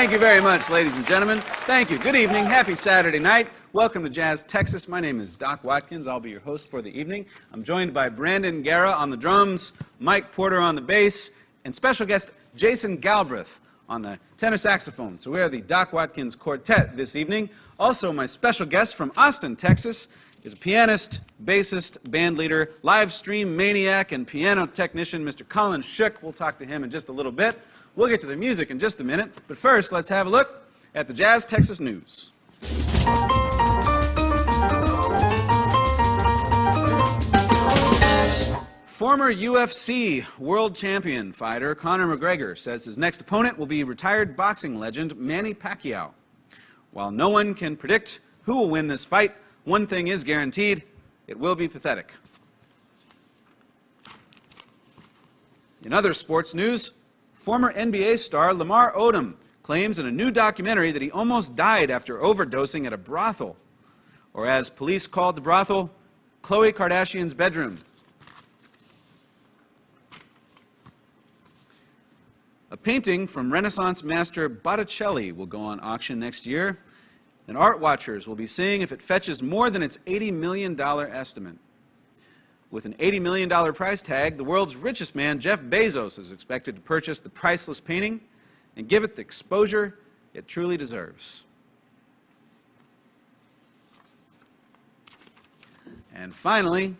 Thank you very much, ladies and gentlemen. Thank you. Good evening. Happy Saturday night. Welcome to Jazz Texas. My name is Doc Watkins. I'll be your host for the evening. I'm joined by Brandon Guerra on the drums, Mike Porter on the bass, and special guest Jason Galbraith on the tenor saxophone. So we are the Doc Watkins Quartet this evening. Also, my special guest from Austin, Texas, is a pianist, bassist, band leader, live stream maniac, and piano technician, Mr. Colin Shook. We'll talk to him in just a little bit. We'll get to the music in just a minute, but first, let's have a look at the Jazz Texas news. Former UFC world champion fighter Conor McGregor says his next opponent will be retired boxing legend Manny Pacquiao. While no one can predict who will win this fight, one thing is guaranteed: it will be pathetic. In other sports news, former NBA star Lamar Odom claims in a new documentary that he almost died after overdosing at a brothel, or as police called the brothel, Khloe Kardashian's bedroom. A painting from Renaissance master Botticelli will go on auction next year, and art watchers will be seeing if it fetches more than its $80 million estimate. With an $80 million price tag, the world's richest man, Jeff Bezos, is expected to purchase the priceless painting and give it the exposure it truly deserves. And finally,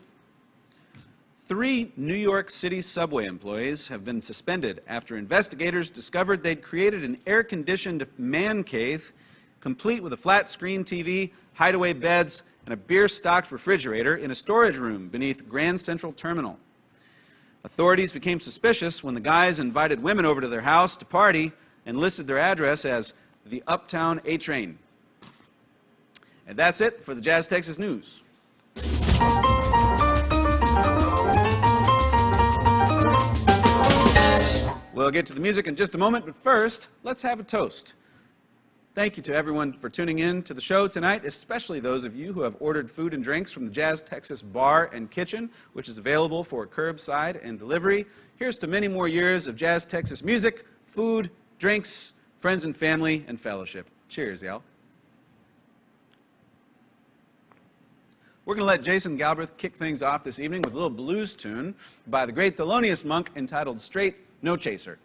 3 New York City subway employees have been suspended after investigators discovered they'd created an air-conditioned man cave complete with a flat-screen TV, hideaway beds, and a beer-stocked refrigerator in a storage room beneath Grand Central Terminal. Authorities became suspicious when the guys invited women over to their house to party and listed their address as the Uptown A-Train. And that's it for the Jazz Texas News. We'll get to the music in just a moment, but first, let's have a toast. Thank you to everyone for tuning in to the show tonight, especially those of you who have ordered food and drinks from the Jazz Texas Bar and Kitchen, which is available for curbside and delivery. Here's to many more years of Jazz Texas music, food, drinks, friends and family, and fellowship. Cheers, y'all. We're going to let Jason Galbraith kick things off this evening with a little blues tune by the great Thelonious Monk entitled Straight No Chaser.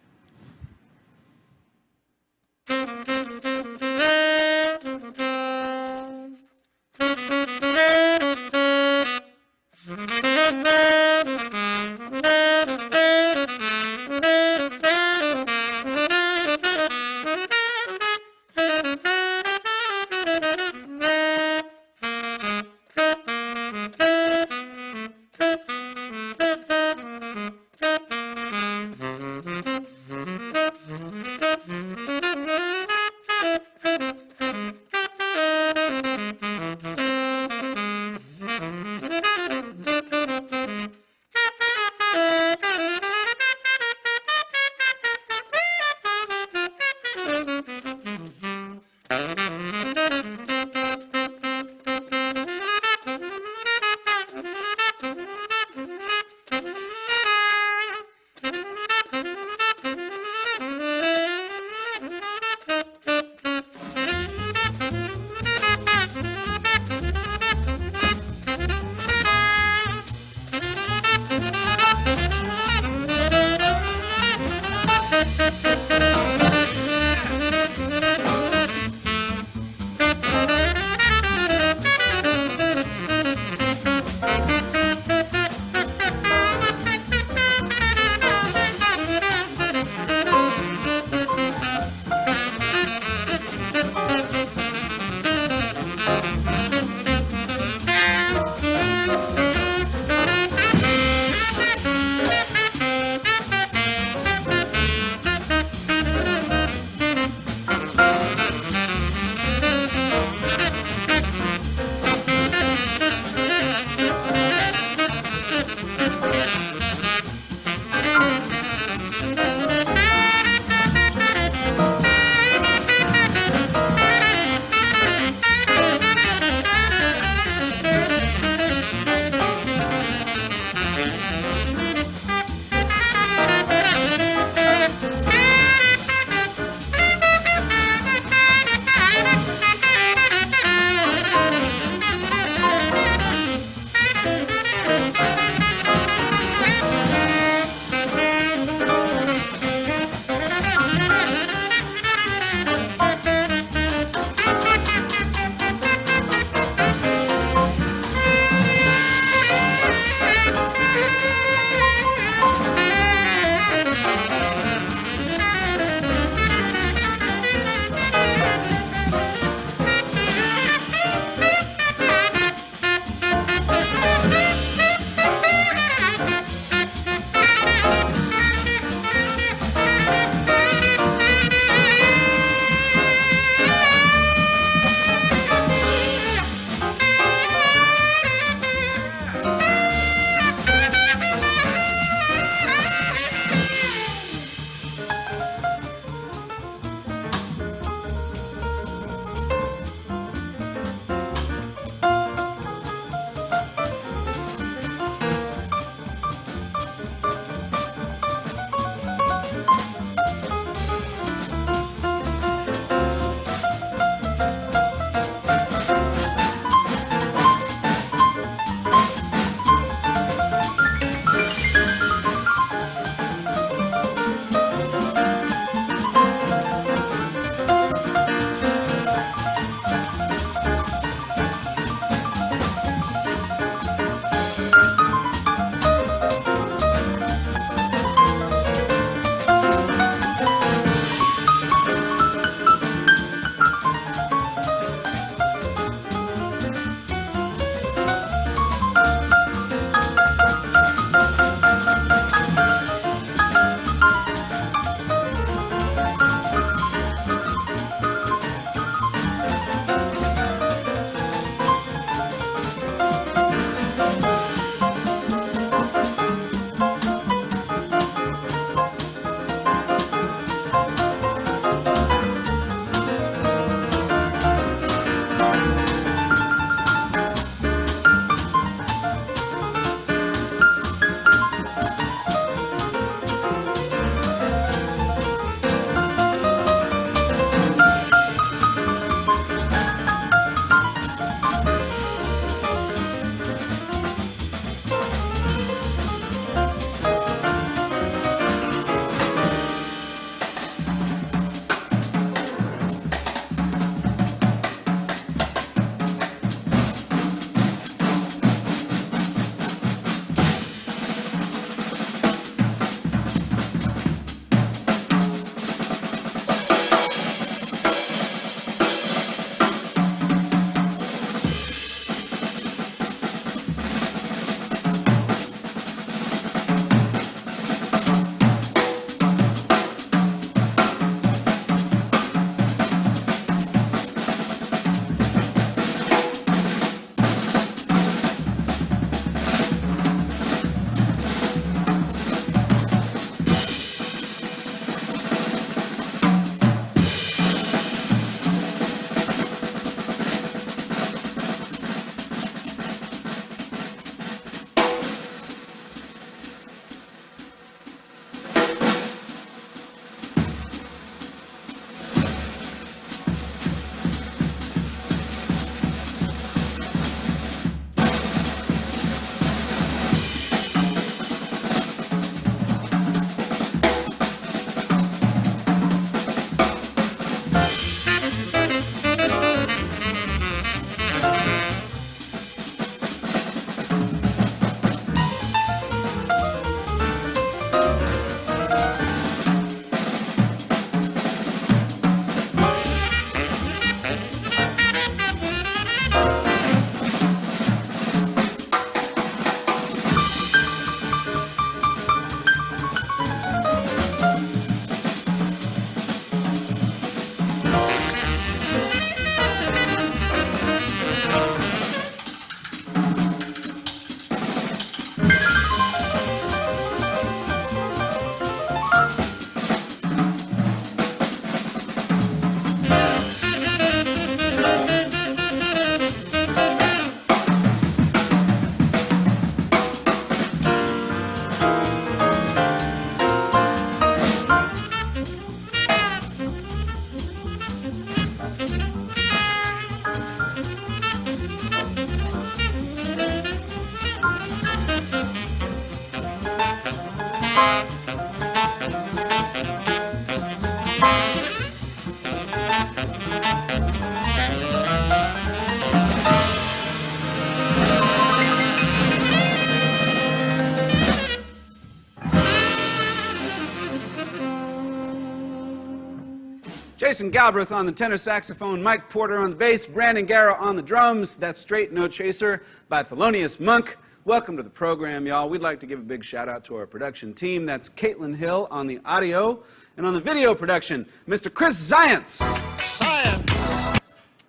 Jason Galbraith on the tenor saxophone, Mike Porter on the bass, Brandon Guerra on the drums. That's Straight No Chaser by Thelonious Monk. Welcome to the program, y'all. We'd like to give a big shout out to our production team. That's Caitlin Hill on the audio, and on the video production, Mr. Chris Zients. Science!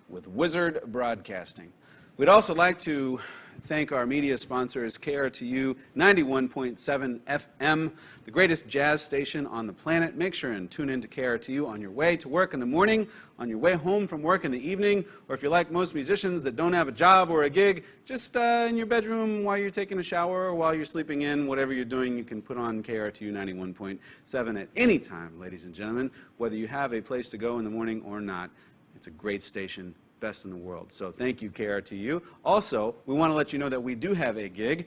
With Wizard Broadcasting. We'd also like to thank our media sponsors, KRTU 91.7 FM, the greatest jazz station on the planet. Make sure and tune in to KRTU on your way to work in the morning, on your way home from work in the evening, or if you're like most musicians that don't have a job or a gig, just in your bedroom while you're taking a shower or while you're sleeping in, whatever you're doing, you can put on KRTU 91.7 at any time, ladies and gentlemen, whether you have a place to go in the morning or not. It's a great station. Best in the world. So thank you, KRTU. Also, we want to let you know that we do have a gig,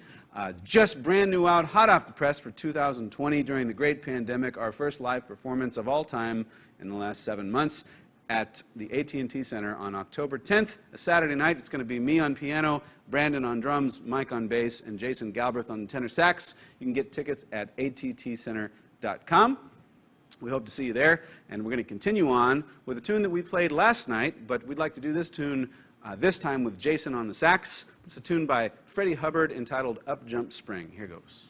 just brand new out, hot off the press for 2020 during the great pandemic, our first live performance of all time in the last 7 months at the AT&T Center on October 10th, a Saturday night. It's going to be me on piano, Brandon on drums, Mike on bass, and Jason Galbraith on the tenor sax. You can get tickets at attcenter.com. We hope to see you there, and we're going to continue on with a tune that we played last night, but we'd like to do this tune this time with Jason on the sax. It's a tune by Freddie Hubbard entitled Up Jump Spring. Here goes.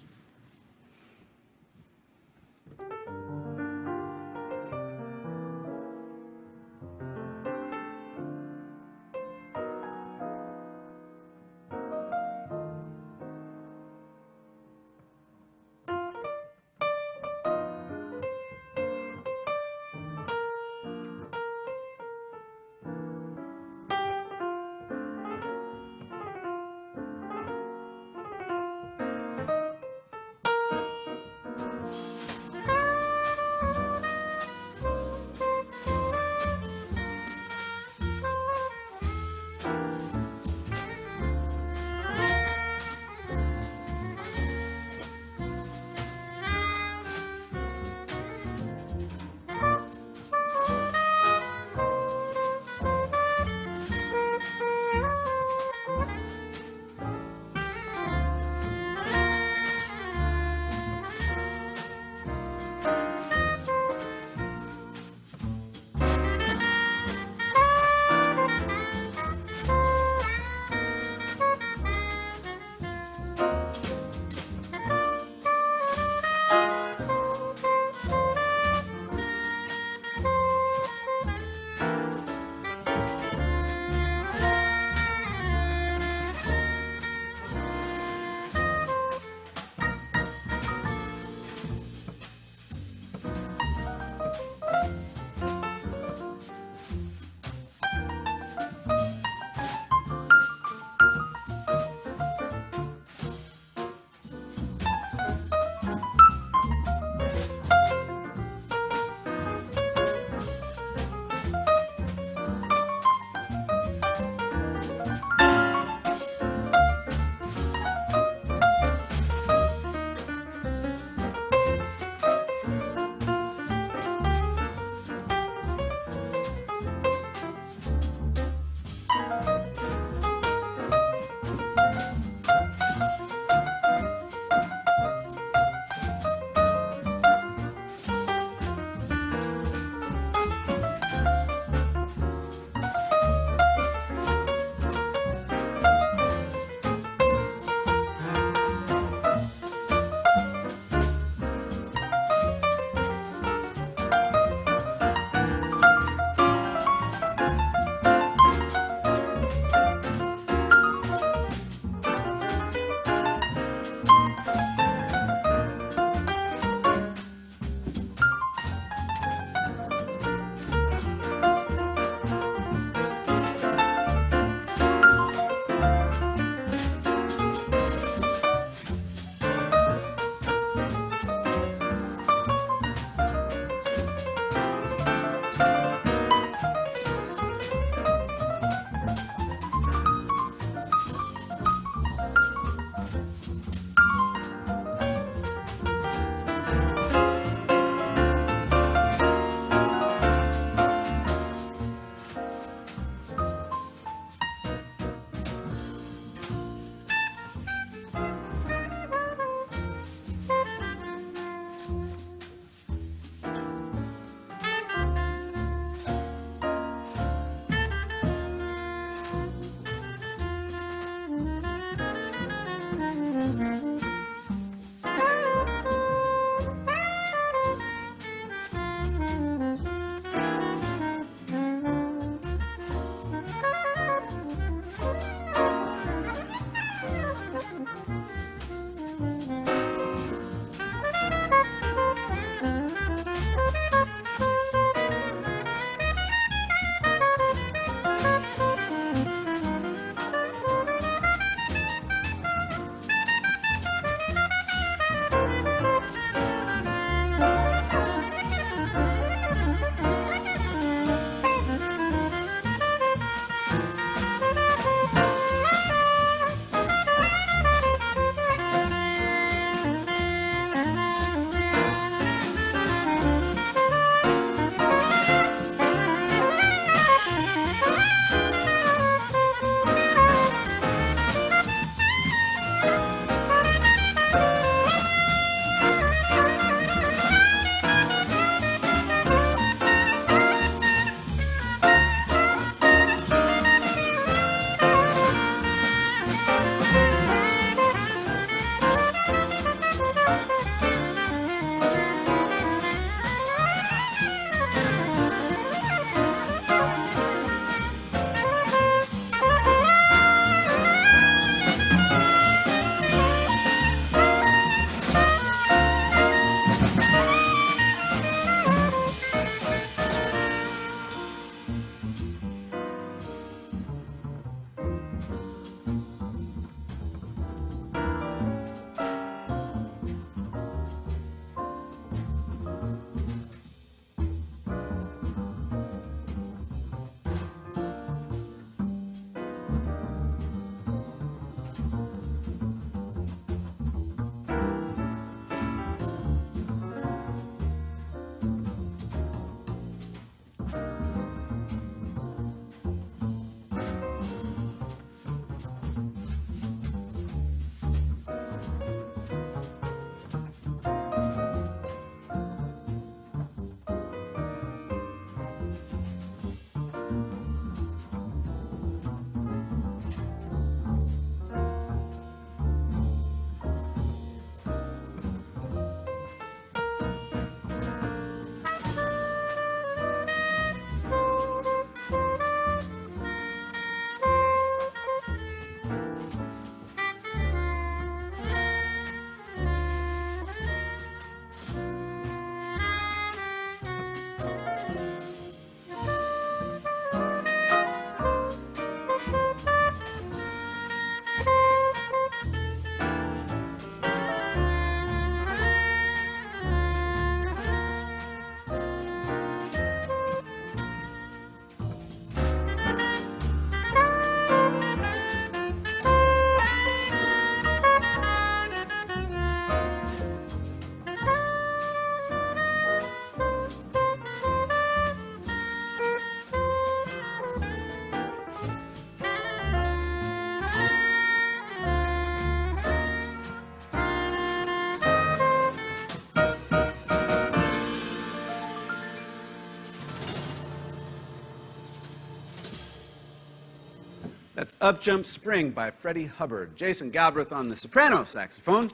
That's Up Jump Spring by Freddie Hubbard. Jason Galbraith on the soprano saxophone.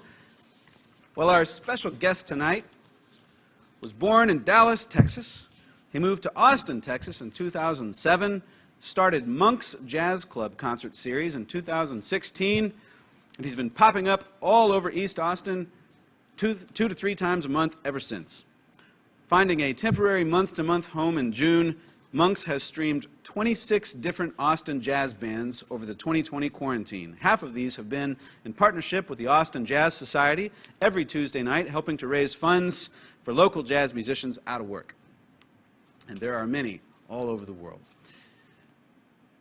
Well, our special guest tonight was born in Dallas, Texas. He moved to Austin, Texas in 2007, started Monk's Jazz Club concert series in 2016, and he's been popping up all over East Austin two to three times a month ever since. Finding a temporary month-to-month home in June, Monk's has streamed 26 different Austin jazz bands over the 2020 quarantine. Half of these have been in partnership with the Austin Jazz Society every Tuesday night, helping to raise funds for local jazz musicians out of work. And there are many all over the world.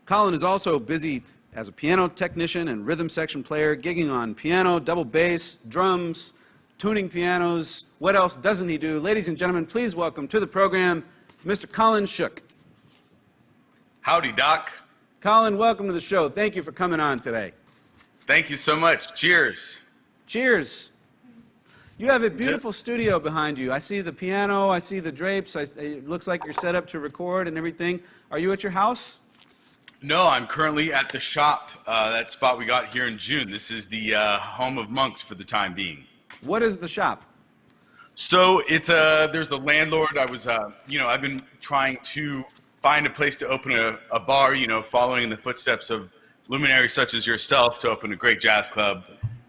Colin is also busy as a piano technician and rhythm section player, gigging on piano, double bass, drums, tuning pianos. What else doesn't he do? Ladies and gentlemen, please welcome to the program Mr. Colin Shook. Howdy, Doc. Colin, welcome to the show. Thank you for coming on today. Thank you so much. Cheers. Cheers. You have a beautiful studio behind you. I see the piano, I see the drapes. It looks like you're set up to record and everything. Are you at your house? No, I'm currently at the shop, that spot we got here in June. This is the home of Monks for the time being. What is the shop? So it's there's the landlord. I've been trying to find a place to open a bar, following in the footsteps of luminaries such as yourself to open a great jazz club.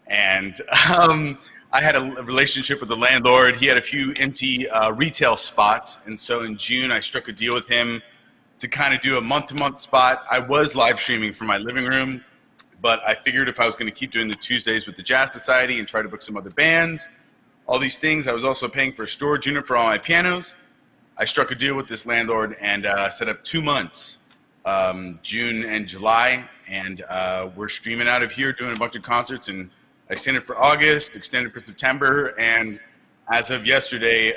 And I had a relationship with the landlord. He had a few empty retail spots. And so in June, I struck a deal with him to kind of do a month-to-month spot. I was live streaming from my living room, but I figured if I was going to keep doing the Tuesdays with the Jazz Society and try to book some other bands, all these things, I was also paying for a storage unit for all my pianos. I struck a deal with this landlord and set up 2 months, June and July, and we're streaming out of here doing a bunch of concerts, and I extended for August, extended for September, and as of yesterday,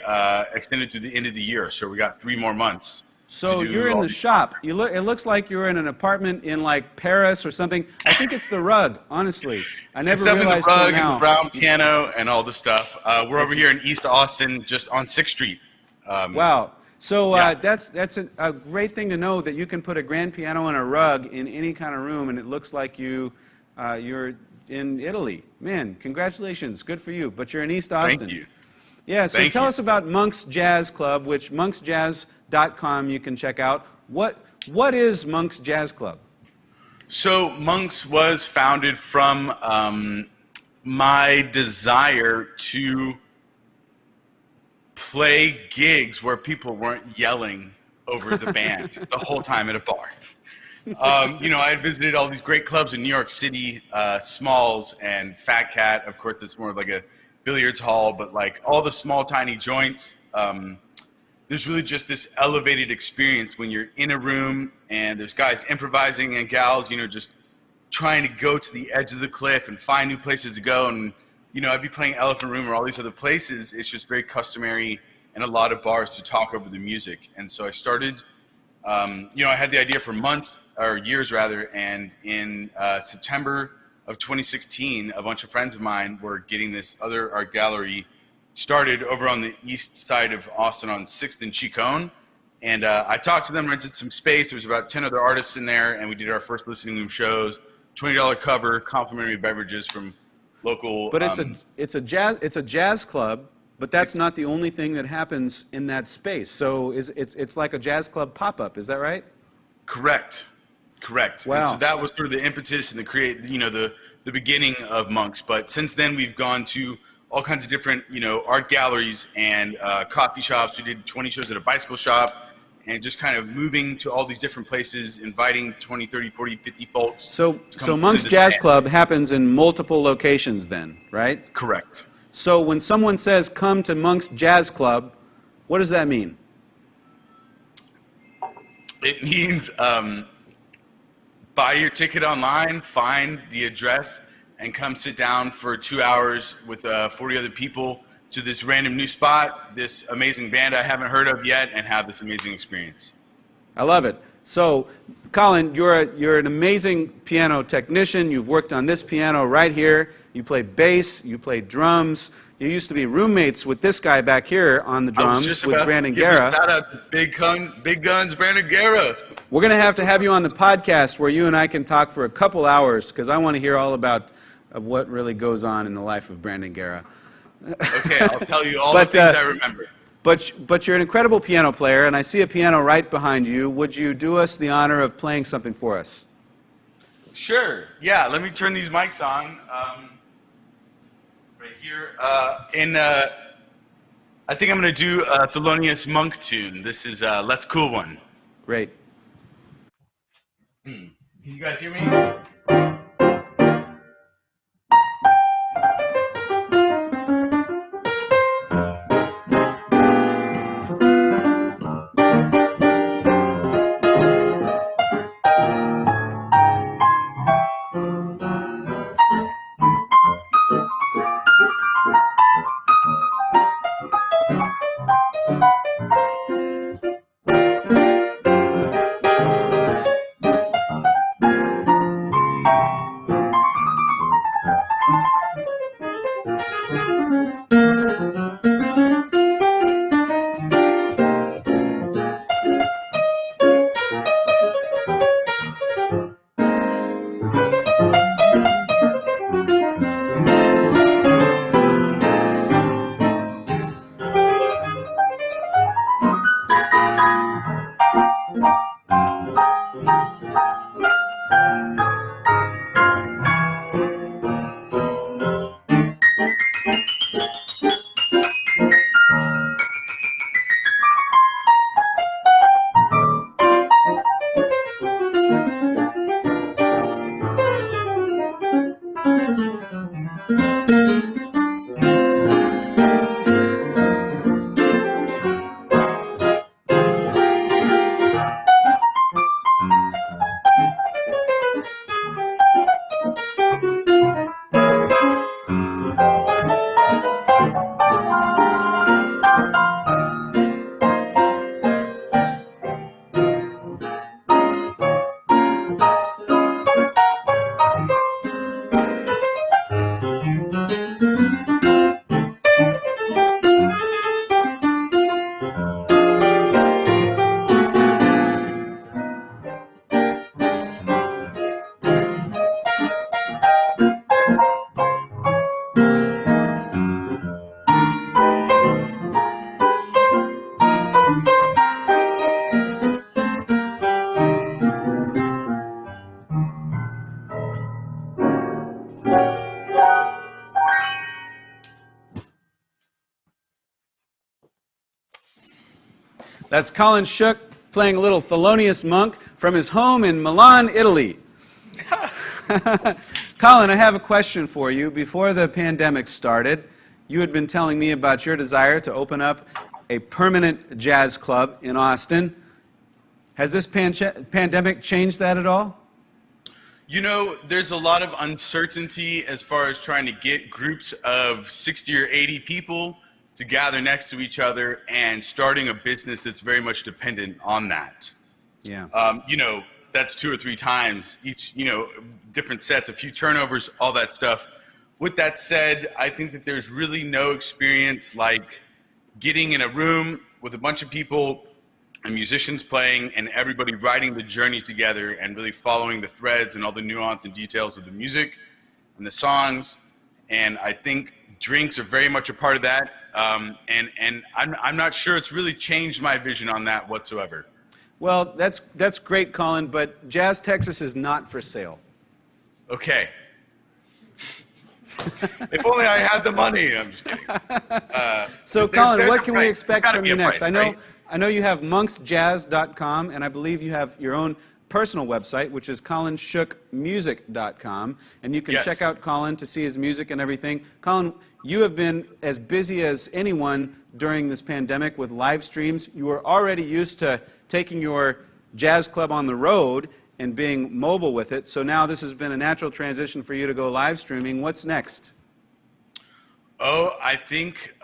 extended to the end of the year. So we got 3 more months. So you're in the shop. It looks like you're in an apartment in like Paris or something. I think it's the rug, honestly. I never realized the rug till now. and the brown piano and all the stuff. We're over here in East Austin, just on 6th Street. Wow. So yeah. that's a great thing to know, that you can put a grand piano and a rug in any kind of room, and it looks like you're in Italy. Man, congratulations. Good for you. But you're in East Austin. Thank you. Yeah, so tell us about Monk's Jazz Club, which monksjazz.com you can check out. What is Monk's Jazz Club? So Monk's was founded from my desire to play gigs where people weren't yelling over the band the whole time at a bar. I had visited all these great clubs in New York City, Smalls and Fat Cat. Of course, it's more of like a billiards hall, but like all the small, tiny joints, there's really just this elevated experience when you're in a room and there's guys improvising and gals, just trying to go to the edge of the cliff and find new places to go. And, I'd be playing Elephant Room or all these other places. It's just very customary in a lot of bars to talk over the music. And so I started, I had the idea for months, or years rather, and in September of 2016, a bunch of friends of mine were getting this other art gallery started over on the east side of Austin on 6th and Chicone. And I talked to them, rented some space. There was about 10 other artists in there, and we did our first listening room shows. $20 cover, complimentary beverages from local. But it's a jazz club, but that's not the only thing that happens in that space. So it's like a jazz club pop-up. Is that right? Correct. Wow. And so that was sort of the impetus and the beginning of Monks. But since then, we've gone to all kinds of different, art galleries and coffee shops. We did 20 shows at a bicycle shop, and just kind of moving to all these different places, inviting 20, 30, 40, 50 folks. So Monk's Jazz Club happens in multiple locations then, right? Correct. So when someone says, come to Monk's Jazz Club, what does that mean? It means buy your ticket online, find the address, and come sit down for 2 hours with 40 other people to this random new spot, this amazing band I haven't heard of yet, and have this amazing experience. I love it. So, Colin, you're an amazing piano technician. You've worked on this piano right here. You play bass. You play drums. You used to be roommates with this guy back here on the drums with Brandon Guerra. Shout out to Big Guns, Brandon Guerra. We're going to have you on the podcast where you and I can talk for a couple hours, because I want to hear all about what really goes on in the life of Brandon Guerra. Okay, I'll tell you all the things I remember. But you're an incredible piano player, and I see a piano right behind you. Would you do us the honor of playing something for us? Sure. Yeah, let me turn these mics on. Right here. I think I'm going to do a Thelonious Monk tune. This is Let's Cool One. Great. Can you guys hear me? That's Colin Shook playing a little Thelonious Monk from his home in Milan, Italy. Colin, I have a question for you. Before the pandemic started, you had been telling me about your desire to open up a permanent jazz club in Austin. Has this pandemic changed that at all? You know, there's a lot of uncertainty as far as trying to get groups of 60 or 80 people to gather next to each other and starting a business that's very much dependent on that. Yeah. You know, that's 2 or 3 times each, you know, different sets, a few turnovers, all that stuff. With that said, I think that there's really no experience like getting in a room with a bunch of people and musicians playing and everybody riding the journey together and really following the threads and all the nuance and details of the music and the songs. And I think drinks are very much a part of that. And I'm not sure it's really changed my vision on that whatsoever. Well, that's great, Colin, but JazzTexas is not for sale. Okay. If only I had the money. I'm just kidding. So, Colin, what can we There's expect gotta from be you a next? price, I know you have monksjazz.com, and I believe you have your own personal website, which is colinshookmusic.com, and you can Yes. check out Colin to see his music and everything. Colin, you have been as busy as anyone during this pandemic with live streams. You were already used to taking your jazz club on the road and being mobile with it, so now this has been a natural transition for you to go live streaming. What's next? Oh, I think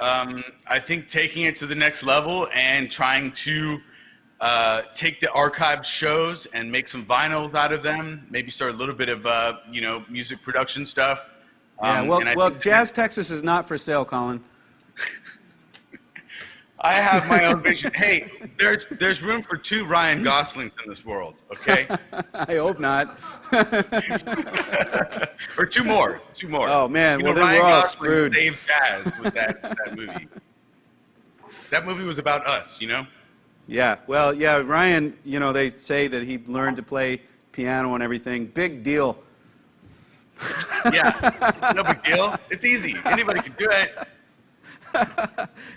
taking it to the next level and trying to take the archived shows and make some vinyls out of them. Maybe start a little bit of you know, music production stuff. Yeah, well, JazzTexas is not for sale, Colin. I have my own vision. Hey, there's room for 2 Ryan Goslings in this world, okay? I hope not. Or 2 more. 2 more. Oh, man. Well, then Ryan we're all Gosling screwed. saved jazz with that movie. That movie was about us, you know? Yeah. Well, yeah, Ryan, they say that he learned to play piano and everything. Big deal. Yeah. No big deal. It's easy. Anybody can do it.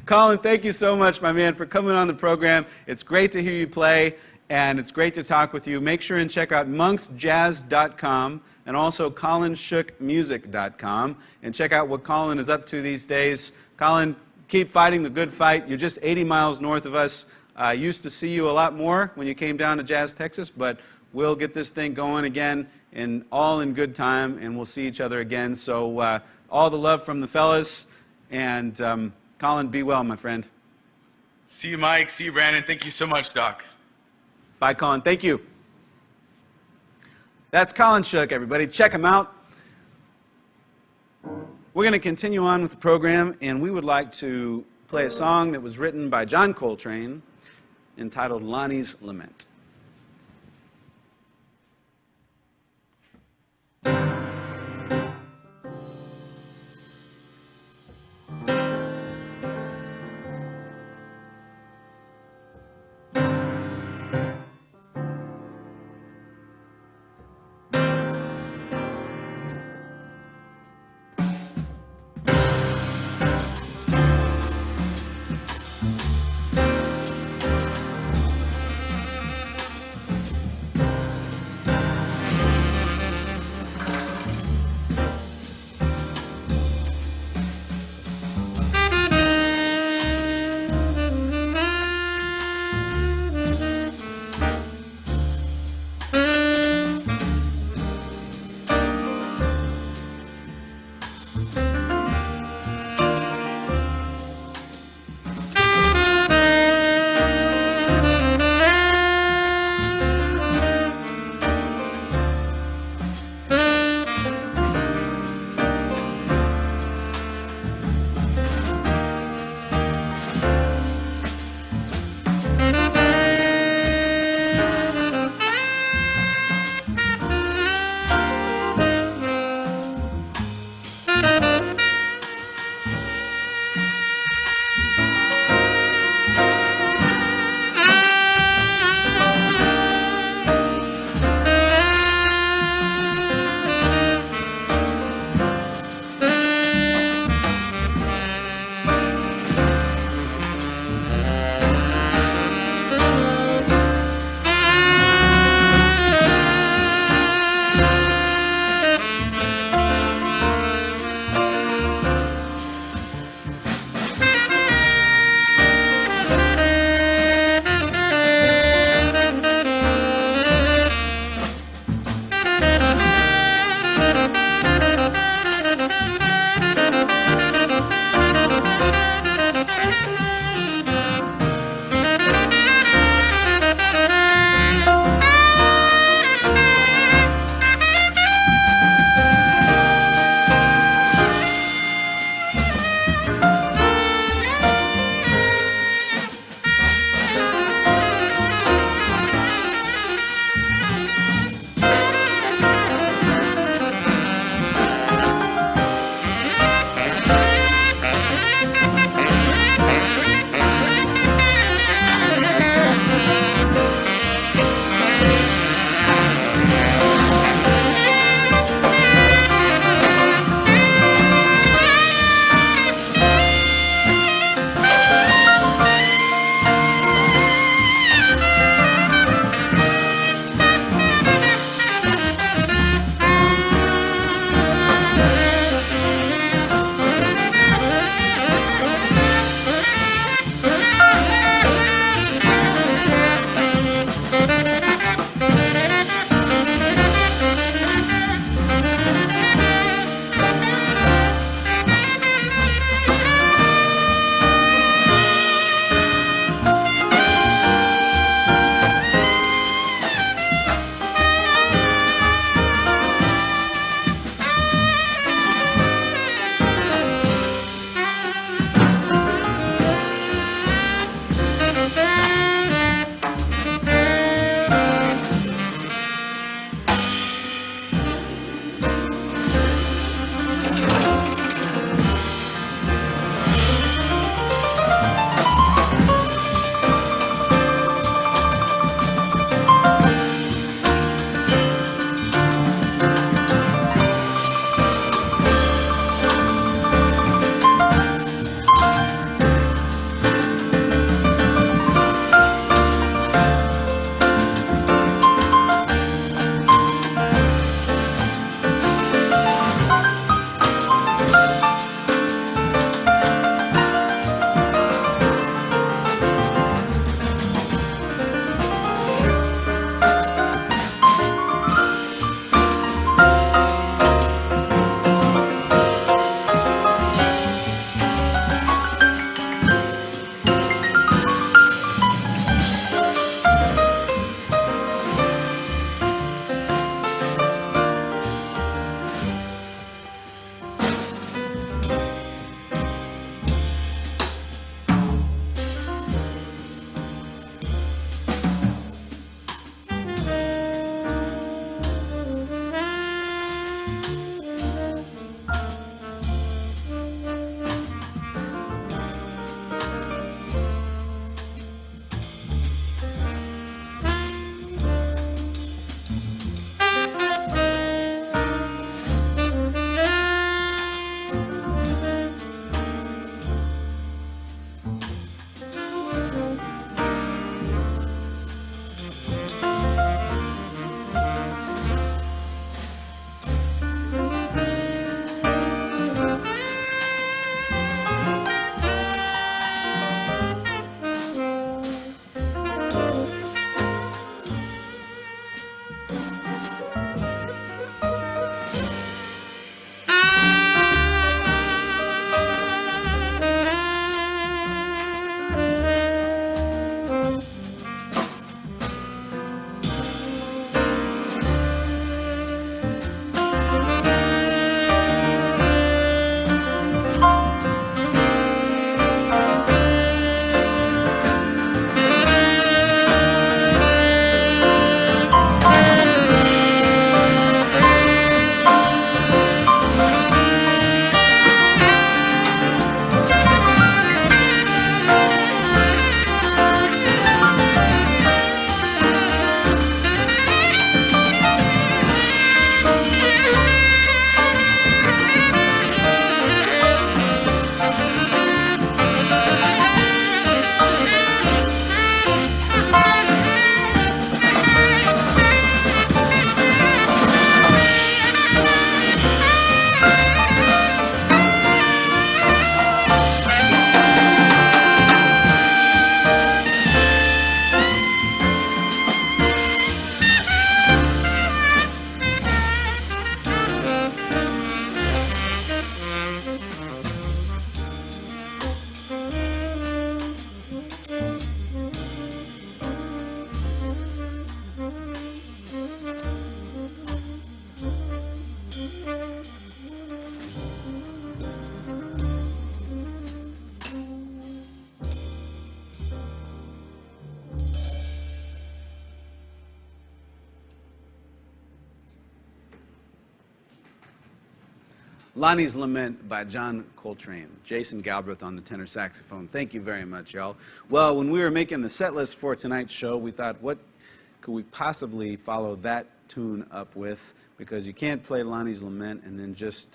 Colin, thank you so much, my man, for coming on the program. It's great to hear you play, and it's great to talk with you. Make sure and check out monksjazz.com and also colinshookmusic.com, and check out what Colin is up to these days. Colin, keep fighting the good fight. You're just 80 miles north of us. I used to see you a lot more when you came down to Jazz Texas, but we'll get this thing going again, and all in good time, and we'll see each other again. So all the love from the fellas. And Colin, be well, my friend. See you, Mike. See you, Brandon. Thank you so much, Doc. Bye, Colin. Thank you. That's Colin Shook, everybody. Check him out. We're going to continue on with the program, and we would like to play a song that was written by John Coltrane entitled Lonnie's Lament. Lonnie's Lament by John Coltrane. Jason Galbraith on the tenor saxophone. Thank you very much, y'all. Well, when we were making the set list for tonight's show, we thought, what could we possibly follow that tune up with? Because you can't play Lonnie's Lament and then just,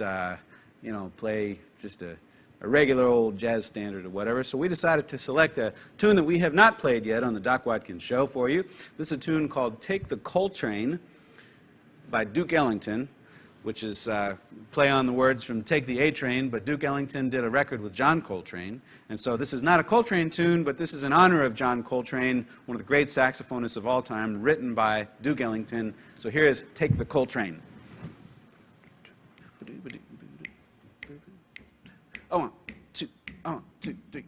play just a regular old jazz standard or whatever. So we decided to select a tune that we have not played yet on the Doc Watkins Show for you. This is a tune called Take the Coltrane by Duke Ellington, which is play on the words from Take the A-Train, but Duke Ellington did a record with John Coltrane. And so this is not a Coltrane tune, but this is in honor of John Coltrane, one of the great saxophonists of all time, written by Duke Ellington. So here is Take the Coltrane. Oh, 1, 2, 1, 2, 3.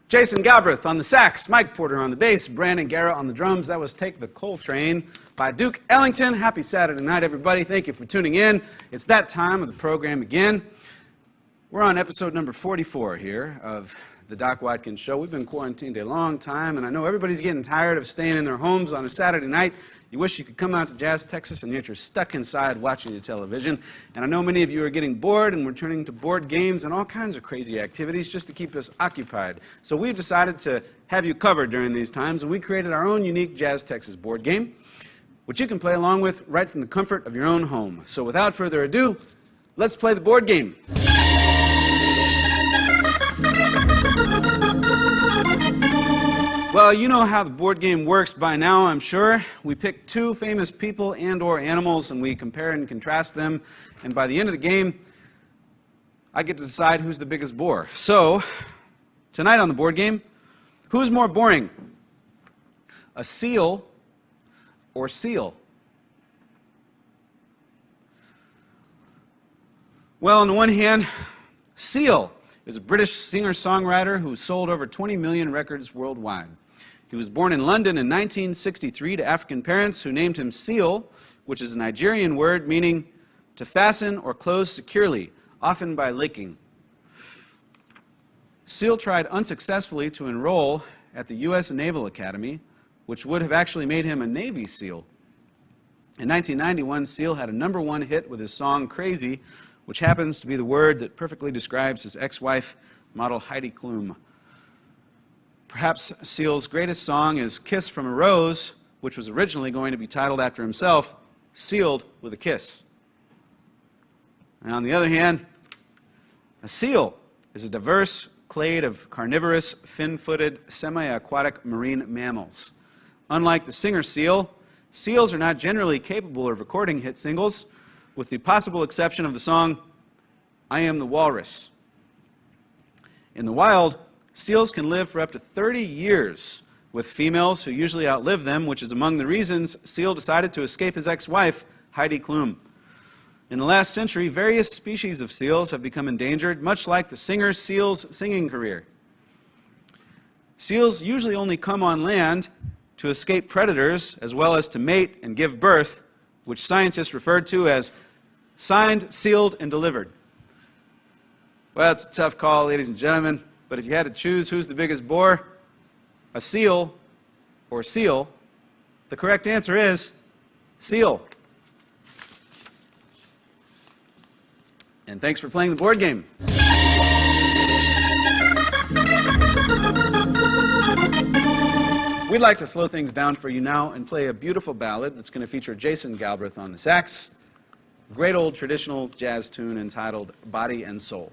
Jason Galbraith on the sax, Mike Porter on the bass, Brandon Guerra on the drums. That was Take the Coltrane by Duke Ellington. Happy Saturday night, everybody. Thank you for tuning in. It's that time of the program again. We're on episode number 44 here of the Doc Watkins Show. We've been quarantined a long time, and I know everybody's getting tired of staying in their homes on a Saturday night. You wish you could come out to JazzTexas, and yet you're stuck inside watching the television. And I know many of you are getting bored, and we're turning to board games and all kinds of crazy activities just to keep us occupied. So we've decided to have you covered during these times, and we created our own unique JazzTexas board game, which you can play along with right from the comfort of your own home. So without further ado, let's play the board game. Well, you know how the board game works by now, I'm sure. We pick two famous people and or animals, and we compare and contrast them. And by the end of the game, I get to decide who's the biggest bore. So, tonight on the board game, who's more boring? A seal or seal? Well, on the one hand, Seal is a British singer-songwriter who sold over 20 million records worldwide. He was born in London in 1963 to African parents who named him Seal, which is a Nigerian word meaning to fasten or close securely, often by licking. Seal tried unsuccessfully to enroll at the U.S. Naval Academy, which would have actually made him a Navy SEAL. In 1991, Seal had a #1 hit with his song Crazy, which happens to be the word that perfectly describes his ex-wife, model Heidi Klum. Perhaps Seal's greatest song is Kiss from a Rose, which was originally going to be titled after himself, Sealed with a Kiss. And on the other hand, a seal is a diverse clade of carnivorous, fin-footed, semi-aquatic marine mammals. Unlike the singer seal, seals are not generally capable of recording hit singles, with the possible exception of the song, I Am the Walrus. In the wild, seals can live for up to 30 years with females who usually outlive them, which is among the reasons Seal decided to escape his ex-wife, Heidi Klum. In the last century, various species of seals have become endangered, much like the singer seal's singing career. Seals usually only come on land to escape predators, as well as to mate and give birth, which scientists refer to as signed, sealed, and delivered. Well, it's a tough call, ladies and gentlemen, but if you had to choose who's the biggest bore, a seal or seal, the correct answer is seal. And thanks for playing the board game. We'd like to slow things down for you now and play a beautiful ballad that's going to feature Jason Galbraith on the sax. A great old traditional jazz tune entitled Body and Soul.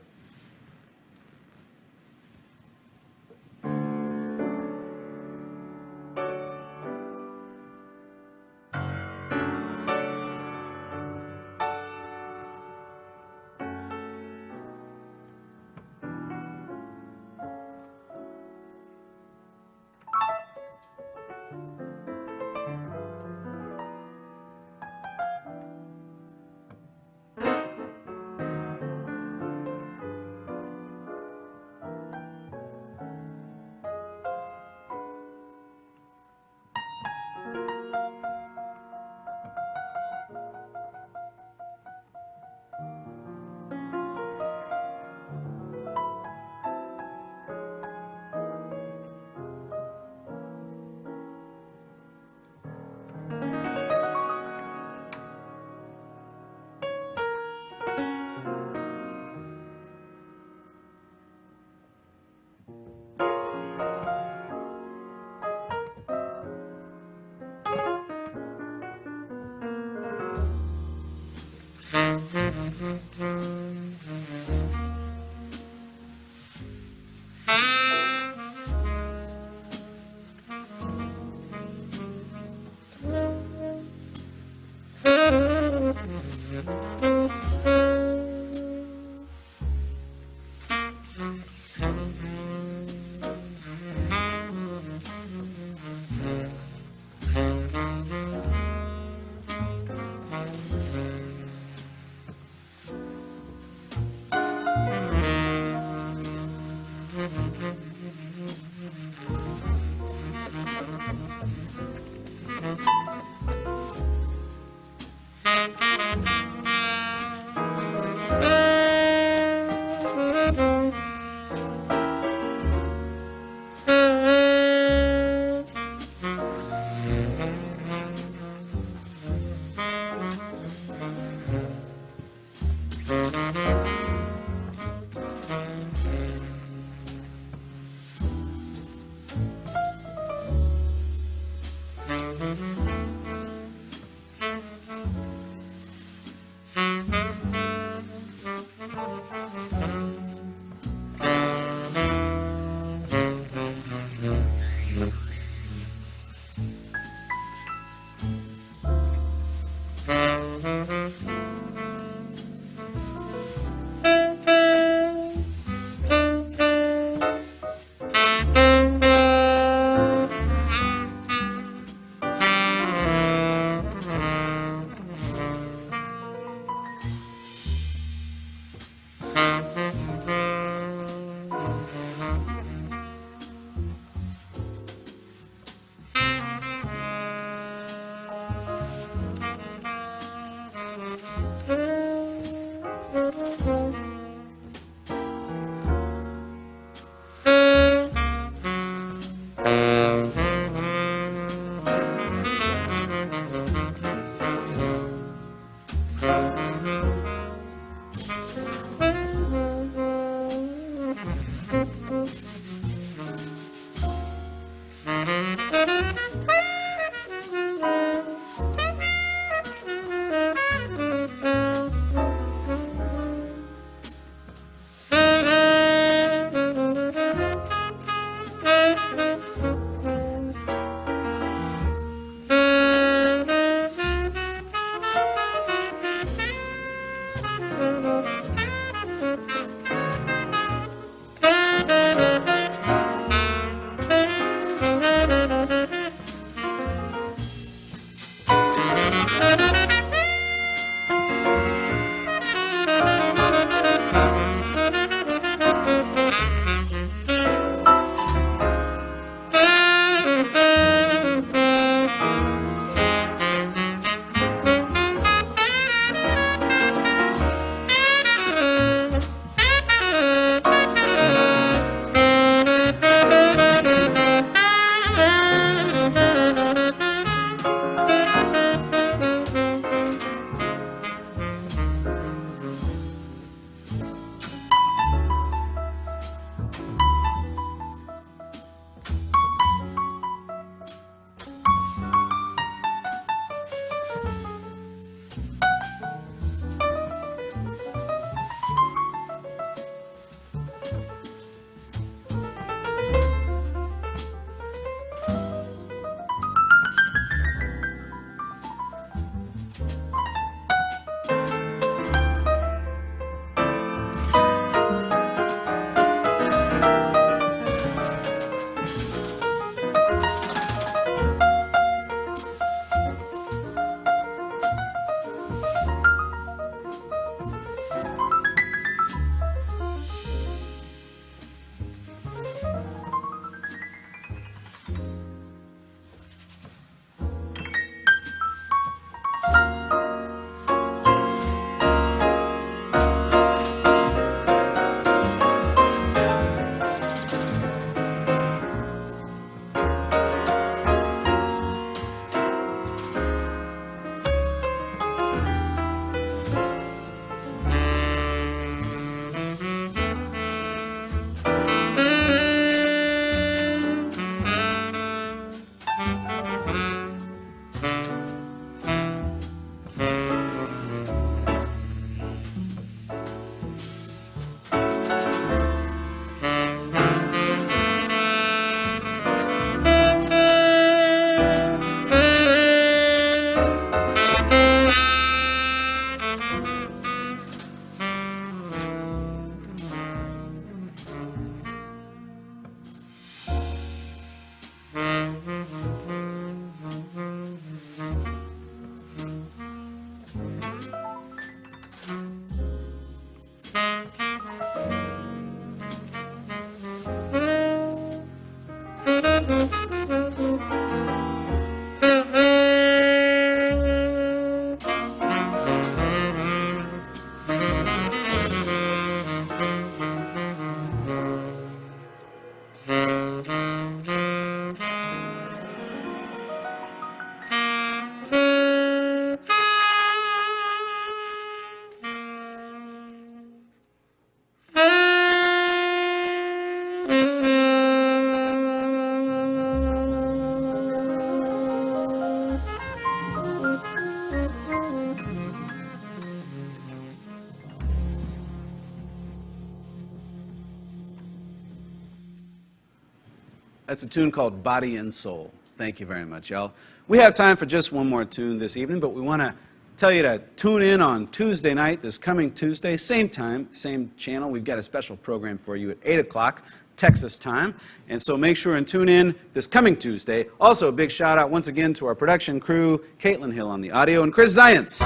That's a tune called Body and Soul. Thank you very much, y'all. We have time for just one more tune this evening, but we want to tell you to tune in on Tuesday night, this coming Tuesday, same time, same channel. We've got a special program for you at 8 o'clock Texas time, and so make sure and tune in this coming Tuesday. Also, a big shout out once again to our production crew, Caitlin Hill on the audio, and Chris Zients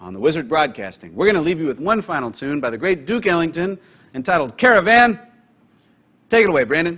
on the Wizard Broadcasting. We're going to leave you with one final tune by the great Duke Ellington entitled Caravan. Take it away, Brandon.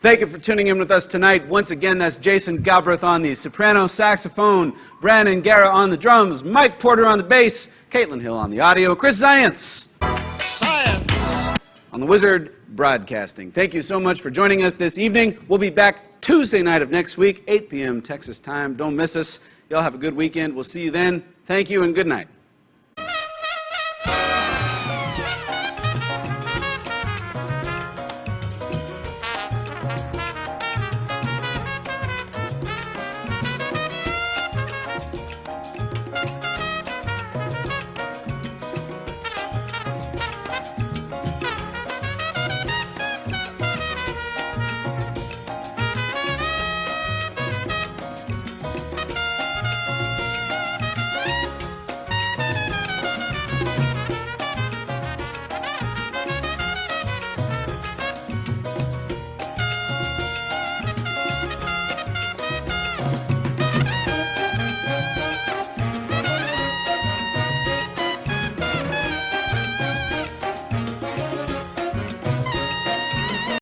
Thank you for tuning in with us tonight. Once again, that's Jason Galbraith on the soprano saxophone, Brandon Guerra on the drums, Mike Porter on the bass, Caitlin Hill on the audio, Chris Science on the Wizard Broadcasting. Thank you so much for joining us this evening. We'll be back Tuesday night of next week, 8 p.m. Texas time. Don't miss us. Y'all have a good weekend. We'll see you then. Thank you and good night.